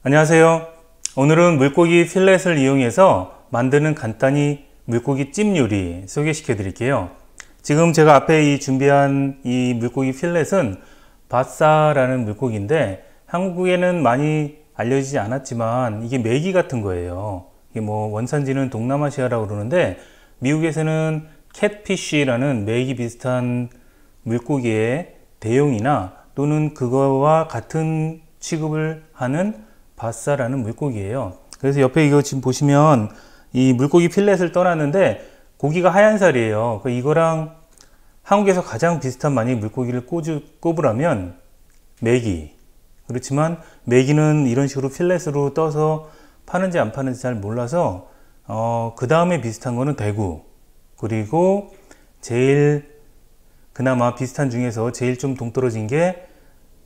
안녕하세요. 오늘은 물고기 필렛을 이용해서 만드는 간단히 물고기 찜 요리 소개시켜 드릴게요. 지금 제가 앞에 준비한 이 물고기 필렛은 바사라는 물고기인데 한국에는 많이 알려지지 않았지만 이게 메기 같은 거예요. 이게 뭐 원산지는 동남아시아라고 그러는데 미국에서는 캣피쉬라는 메기 비슷한 물고기의 대용이나 또는 그거와 같은 취급을 하는 바사라는 물고기예요. 그래서 옆에 이거 지금 보시면 이 물고기 필렛을 떠놨는데 고기가 하얀 살이에요. 이거랑 한국에서 가장 비슷한 만약 물고기를 꼽으라면 메기. 그렇지만 메기는 이런 식으로 필렛으로 떠서 파는지 안 파는지 잘 몰라서 그 다음에 비슷한 거는 대구. 그리고 제일 그나마 비슷한 중에서 제일 좀 동떨어진 게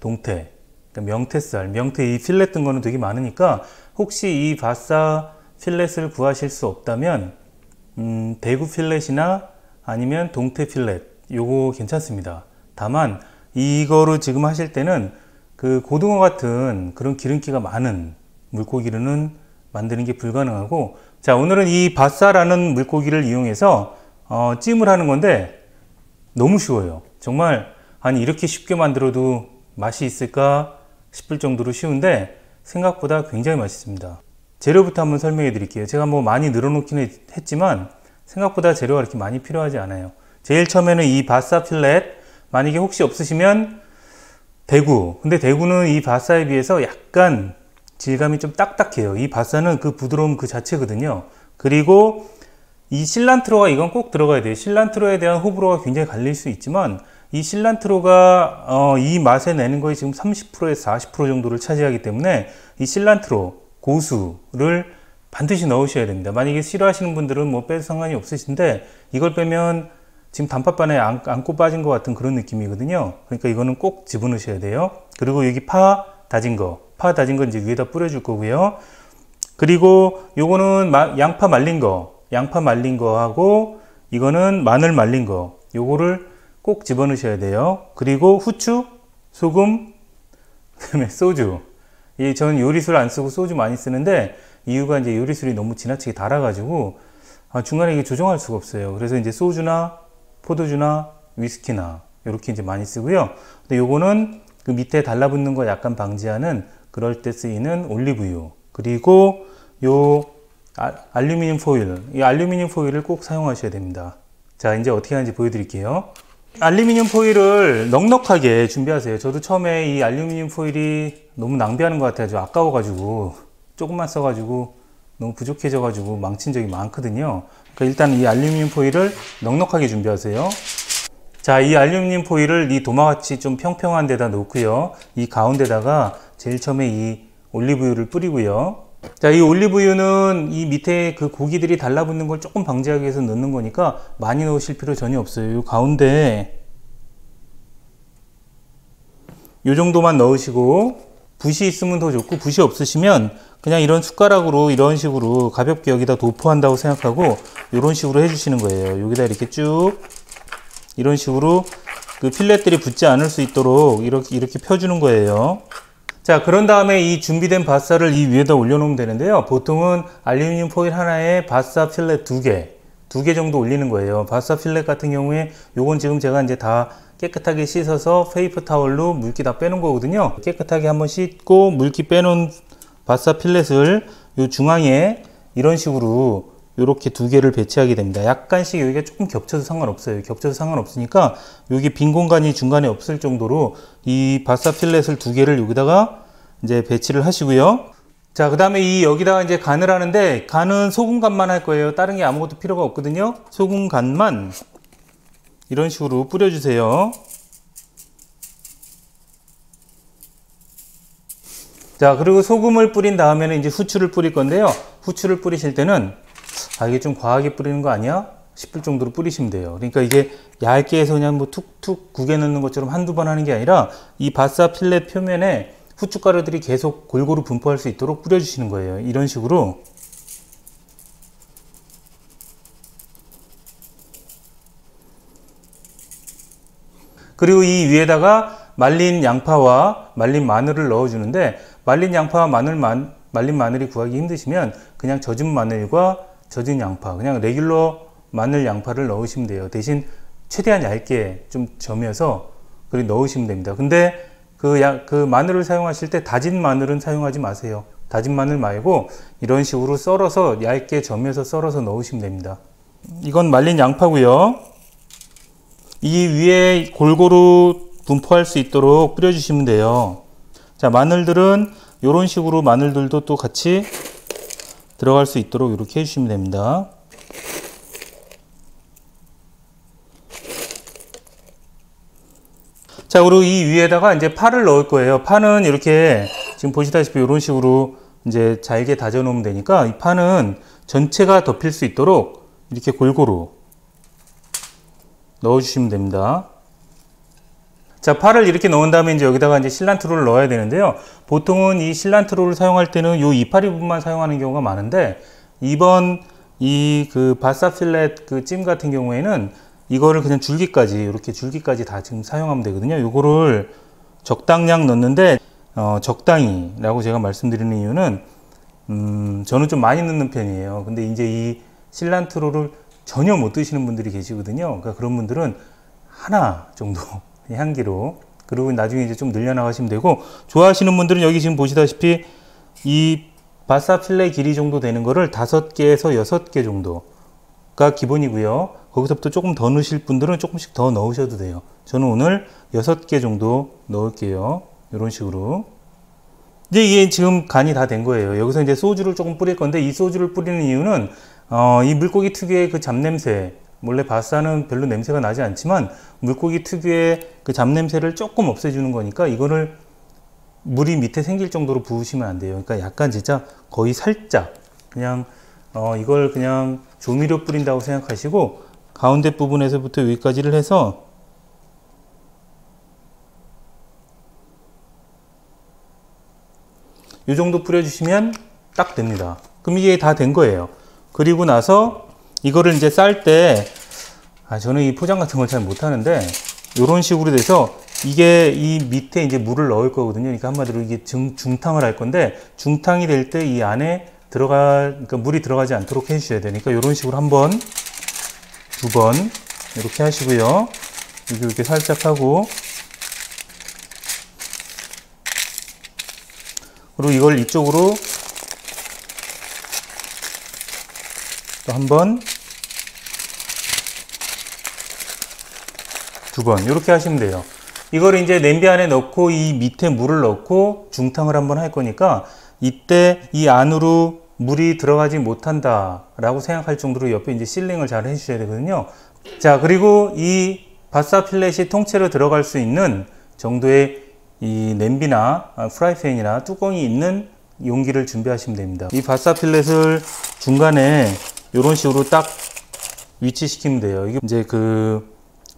동태. 명태살, 명태 이 필렛 뜬 거는 되게 많으니까 혹시 이 바사 필렛을 구하실 수 없다면 대구 필렛이나 아니면 동태 필렛 요거 괜찮습니다. 다만 이거를 지금 하실 때는 그 고등어 같은 그런 기름기가 많은 물고기로는 만드는 게 불가능하고, 자 오늘은 이 바사라는 물고기를 이용해서 찜을 하는 건데 너무 쉬워요. 정말 아니 이렇게 쉽게 만들어도 맛이 있을까 싶을 정도로 쉬운데 생각보다 굉장히 맛있습니다. 재료부터 한번 설명해 드릴게요. 제가 뭐 많이 늘어놓기는 했지만 생각보다 재료가 이렇게 많이 필요하지 않아요. 제일 처음에는 이 바사 필렛, 만약에 혹시 없으시면 대구. 근데 대구는 이 바사에 비해서 약간 질감이 좀 딱딱해요. 이 바사는 그 부드러움 그 자체거든요. 그리고 이 실란트로가 이건 꼭 들어가야 돼요. 실란트로에 대한 호불호가 굉장히 갈릴 수 있지만 이 실란트로가 이 맛에 내는 거에 지금 30%에서 40% 정도를 차지하기 때문에 이 실란트로, 고수를 반드시 넣으셔야 됩니다. 만약에 싫어하시는 분들은 뭐 빼도 상관이 없으신데 이걸 빼면 지금 단팥반에 안고 빠진 것 같은 그런 느낌이거든요. 그러니까 이거는 꼭 집어넣으셔야 돼요. 그리고 여기 파 다진 거 이제 위에다 뿌려줄 거고요. 그리고 요거는 양파 말린 거 하고 이거는 마늘 말린 거, 요거를 꼭 집어넣으셔야 돼요. 그리고 후추, 소금, 그다음에 소주. 저는 요리술 안 쓰고 소주 많이 쓰는데 이유가 이제 요리술이 너무 지나치게 달아가지고 중간에 이게 조정할 수가 없어요. 그래서 이제 소주나 포도주나 위스키나 이렇게 이제 많이 쓰고요. 근데 요거는 그 밑에 달라붙는 거 약간 방지하는 그럴 때 쓰이는 올리브유. 그리고 요 알루미늄 포일. 이 알루미늄 포일을 꼭 사용하셔야 됩니다. 자, 이제 어떻게 하는지 보여드릴게요. 알루미늄 포일을 넉넉하게 준비하세요. 저도 처음에 이 알루미늄 포일이 너무 낭비하는 것 같아요. 아까워가지고 조금만 써가지고 너무 부족해져가지고 망친 적이 많거든요. 그러니까 일단 이 알루미늄 포일을 넉넉하게 준비하세요. 자, 이 알루미늄 포일을 이 도마같이 좀 평평한 데다 놓고요. 이 가운데다가 제일 처음에 이 올리브유를 뿌리고요. 자, 이 올리브유는 이 밑에 그 고기들이 달라붙는 걸 조금 방지하기 위해서 넣는 거니까 많이 넣으실 필요 전혀 없어요. 이 가운데 이 정도만 넣으시고, 붓이 있으면 더 좋고 붓이 없으시면 그냥 이런 숟가락으로 이런 식으로 가볍게 여기다 도포한다고 생각하고 이런 식으로 해주시는 거예요. 여기다 이렇게 쭉 이런 식으로 그 필렛들이 붙지 않을 수 있도록 이렇게 펴주는 거예요. 자, 그런 다음에 이 준비된 바사를 이 위에다 올려놓으면 되는데요. 보통은 알루미늄 포일 하나에 바사 필렛 두 개 정도 올리는 거예요. 바사 필렛 같은 경우에 요건 지금 제가 이제 다 깨끗하게 씻어서 페이퍼 타월로 물기 다 빼놓은 거거든요. 깨끗하게 한번 씻고 물기 빼놓은 바사 필렛을 요 중앙에 이런 식으로 요렇게 두 개를 배치하게 됩니다. 약간씩 여기가 조금 겹쳐도 상관없어요. 겹쳐도 상관없으니까 여기 빈 공간이 중간에 없을 정도로 이 바사 필렛을 두 개를 여기다가 이제 배치를 하시고요. 자, 그 다음에 여기다가 이제 간을 하는데 간은 소금 간만 할 거예요. 다른 게 아무것도 필요가 없거든요. 소금 간만 이런 식으로 뿌려주세요. 자, 그리고 소금을 뿌린 다음에는 이제 후추를 뿌릴 건데요. 후추를 뿌리실 때는 이게 좀 과하게 뿌리는 거 아니야? 싶을 정도로 뿌리시면 돼요. 그러니까 이게 얇게 해서 그냥 뭐 툭툭 국에 넣는 것처럼 한두 번 하는 게 아니라 이 바사 필렛 표면에 후춧가루들이 계속 골고루 분포할 수 있도록 뿌려주시는 거예요. 이런 식으로. 그리고 이 위에다가 말린 양파와 말린 마늘을 넣어주는데 말린 양파와 말린 마늘이 구하기 힘드시면 그냥 젖은 마늘과 젖은 양파, 그냥 레귤러 마늘 양파를 넣으시면 돼요. 대신 최대한 얇게 좀 점여서 그리고 넣으시면 됩니다. 근데 그 마늘을 사용하실 때 다진 마늘은 사용하지 마세요. 다진 마늘 말고 이런 식으로 썰어서 얇게 점여서 썰어서 넣으시면 됩니다. 이건 말린 양파고요. 이 위에 골고루 분포할 수 있도록 뿌려주시면 돼요. 자, 마늘들은 이런 식으로 마늘들도 또 같이 들어갈 수 있도록 이렇게 해주시면 됩니다. 자, 그리고 이 위에다가 이제 파를 넣을 거예요. 파는 이렇게 지금 보시다시피 이런 식으로 이제 잘게 다져 놓으면 되니까 이 파는 전체가 덮일 수 있도록 이렇게 골고루 넣어 주시면 됩니다. 자, 파를 이렇게 넣은 다음에 이제 여기다가 이제 실란트로를 넣어야 되는데요. 보통은 이 실란트로를 사용할 때는 요 이파리 부분만 사용하는 경우가 많은데, 이번 바사 필렛 그 찜 같은 경우에는 이거를 그냥 줄기까지, 이렇게 줄기까지 다 지금 사용하면 되거든요. 요거를 적당량 넣는데, 적당히라고 제가 말씀드리는 이유는, 저는 좀 많이 넣는 편이에요. 근데 이제 이 실란트로를 전혀 못 드시는 분들이 계시거든요. 그러니까 그런 분들은 하나 정도 향기로, 그리고 나중에 이제 좀 늘려나가시면 되고, 좋아하시는 분들은 여기 지금 보시다시피 이 바사 필레 길이 정도 되는 거를 5개에서 6개 정도가 기본이고요. 거기서부터 조금 더 넣으실 분들은 조금씩 더 넣으셔도 돼요. 저는 오늘 6개 정도 넣을게요. 이런 식으로. 이제 이게 지금 간이 다 된 거예요. 여기서 이제 소주를 조금 뿌릴 건데, 이 소주를 뿌리는 이유는 이 물고기 특유의 그 잡냄새, 원래 바사는 별로 냄새가 나지 않지만 물고기 특유의 그 잡냄새를 조금 없애주는 거니까 이거를 물이 밑에 생길 정도로 부으시면 안 돼요. 그러니까 약간 진짜 거의 살짝 그냥 이걸 그냥 조미료 뿌린다고 생각하시고, 가운데 부분에서부터 여기까지를 해서 이 정도 뿌려주시면 딱 됩니다. 그럼 이게 다 된 거예요. 그리고 나서 이거를 이제 쌀 때, 저는 이 포장 같은 걸 잘 못하는데, 이런 식으로 돼서 이게 이 밑에 이제 물을 넣을 거거든요. 그러니까 한마디로 이게 중탕을 할 건데, 중탕이 될 때 이 안에 그러니까 물이 들어가지 않도록 해주셔야 되니까 이런 식으로 한 번, 두 번 이렇게 하시고요. 이렇게 살짝 하고, 그리고 이걸 이쪽으로 또 한 번, 두 번 이렇게 하시면 돼요. 이걸 이제 냄비 안에 넣고 이 밑에 물을 넣고 중탕을 한번 할 거니까, 이때 이 안으로 물이 들어가지 못한다 라고 생각할 정도로 옆에 이제 실링을 잘 해주셔야 되거든요. 자, 그리고 이 바사 필렛이 통째로 들어갈 수 있는 정도의 이 냄비나 프라이팬이나 뚜껑이 있는 용기를 준비하시면 됩니다. 이 바사 필렛을 중간에 이런 식으로 딱 위치시키면 돼요. 이게 이제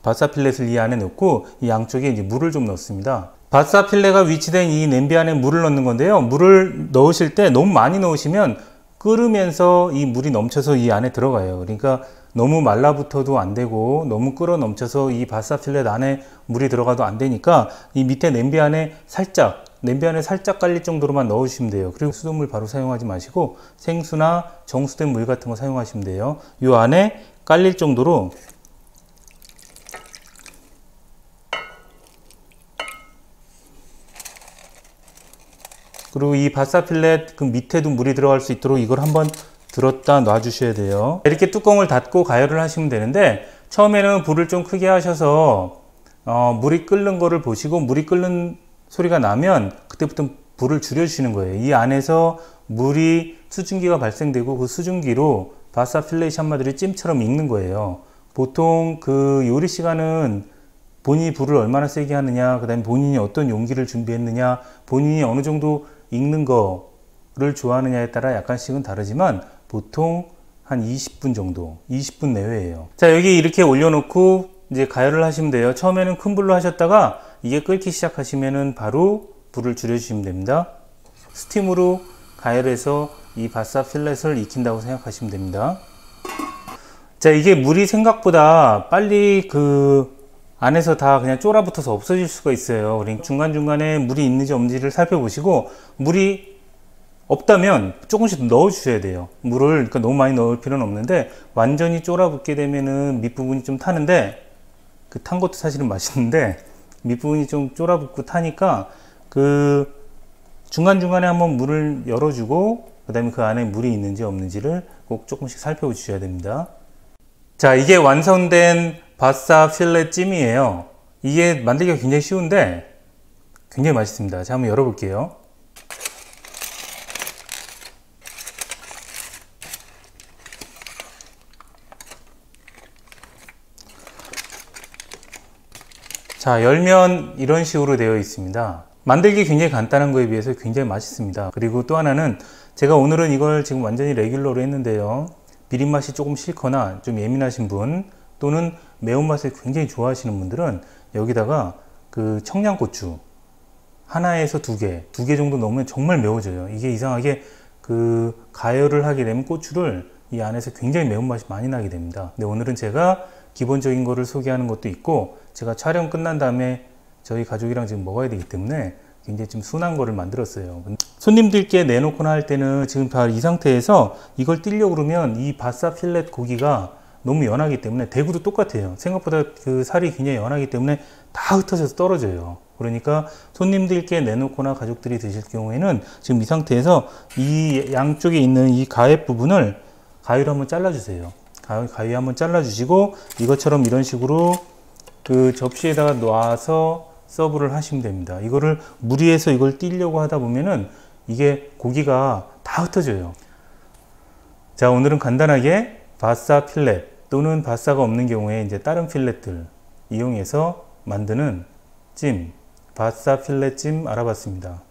바사 필렛을 이 안에 넣고 이 양쪽에 이제 물을 좀 넣습니다. 바사 필레가 위치된 이 냄비 안에 물을 넣는 건데요. 물을 넣으실 때 너무 많이 넣으시면 끓으면서 이 물이 넘쳐서 이 안에 들어가요. 그러니까 너무 말라붙어도 안 되고, 너무 끓어 넘쳐서 이 바사 필렛 안에 물이 들어가도 안 되니까 이 밑에 냄비 안에 살짝 깔릴 정도로만 넣으시면 돼요. 그리고 수돗물 바로 사용하지 마시고 생수나 정수된 물 같은 거 사용하시면 돼요. 이 안에 깔릴 정도로 그리고 이 바사 필렛 그 밑에도 물이 들어갈 수 있도록 이걸 한번 들었다 놔 주셔야 돼요. 이렇게 뚜껑을 닫고 가열을 하시면 되는데, 처음에는 불을 좀 크게 하셔서 물이 끓는 거를 보시고, 물이 끓는 소리가 나면 그때부터 불을 줄여 주시는 거예요. 이 안에서 물이 수증기가 발생되고 그 수증기로 바사 필렛이 한마디로 찜처럼 익는 거예요. 보통 그 요리 시간은 본인이 불을 얼마나 세게 하느냐, 그 다음에 본인이 어떤 용기를 준비했느냐, 본인이 어느 정도 익는 거를 좋아하느냐에 따라 약간씩은 다르지만 보통 한 20분 정도, 20분 내외예요. 자, 여기 이렇게 올려놓고 이제 가열을 하시면 돼요. 처음에는 큰 불로 하셨다가 이게 끓기 시작하시면은 바로 불을 줄여주시면 됩니다. 스팀으로 가열해서 이 바사 필렛을 익힌다고 생각하시면 됩니다. 자, 이게 물이 생각보다 빨리 안에서 다 그냥 쫄아붙어서 없어질 수가 있어요. 그러니까 중간중간에 물이 있는지 없는지를 살펴보시고, 물이 없다면 조금씩 넣어 주셔야 돼요. 물을 그러니까 너무 많이 넣을 필요는 없는데, 완전히 쫄아붙게 되면은 밑부분이 좀 타는데, 그 탄 것도 사실은 맛있는데 밑부분이 좀 쫄아붙고 타니까 그 중간중간에 한번 물을 열어주고, 그 다음에 그 안에 물이 있는지 없는지를 꼭 조금씩 살펴주셔야 됩니다. 자, 이게 완성된 바사 필렛 찜이에요. 이게 만들기가 굉장히 쉬운데 굉장히 맛있습니다. 자, 한번 열어볼게요. 자, 열면 이런 식으로 되어 있습니다. 만들기 굉장히 간단한 거에 비해서 굉장히 맛있습니다. 그리고 또 하나는, 제가 오늘은 이걸 지금 완전히 레귤러로 했는데요, 비린맛이 조금 싫거나 좀 예민하신 분, 또는 매운맛을 굉장히 좋아하시는 분들은 여기다가 그 청양고추 하나에서 두 개 정도 넣으면 정말 매워져요. 이게 이상하게 그 가열을 하게 되면 고추를 이 안에서 굉장히 매운맛이 많이 나게 됩니다. 근데 오늘은 제가 기본적인 거를 소개하는 것도 있고, 제가 촬영 끝난 다음에 저희 가족이랑 지금 먹어야 되기 때문에 굉장히 좀 순한 거를 만들었어요. 손님들께 내놓거나 할 때는 지금 다 이 상태에서 이걸 띄려고 그러면 이 바사 필렛 고기가 너무 연하기 때문에, 대구도 똑같아요. 생각보다 그 살이 굉장히 연하기 때문에 다 흩어져서 떨어져요. 그러니까 손님들께 내놓거나 가족들이 드실 경우에는 지금 이 상태에서 이 양쪽에 있는 이 가액 부분을 가위로 한번 잘라주세요. 가위 한번 잘라주시고, 이것처럼 이런 식으로 그 접시에다가 놔서 서브를 하시면 됩니다. 이거를 무리해서 이걸 띄려고 하다 보면은 이게 고기가 다 흩어져요. 자, 오늘은 간단하게 바사 필렛 또는 바사가 없는 경우에 이제 다른 필렛들 이용해서 만드는 찜, 바사 필렛 찜 알아봤습니다.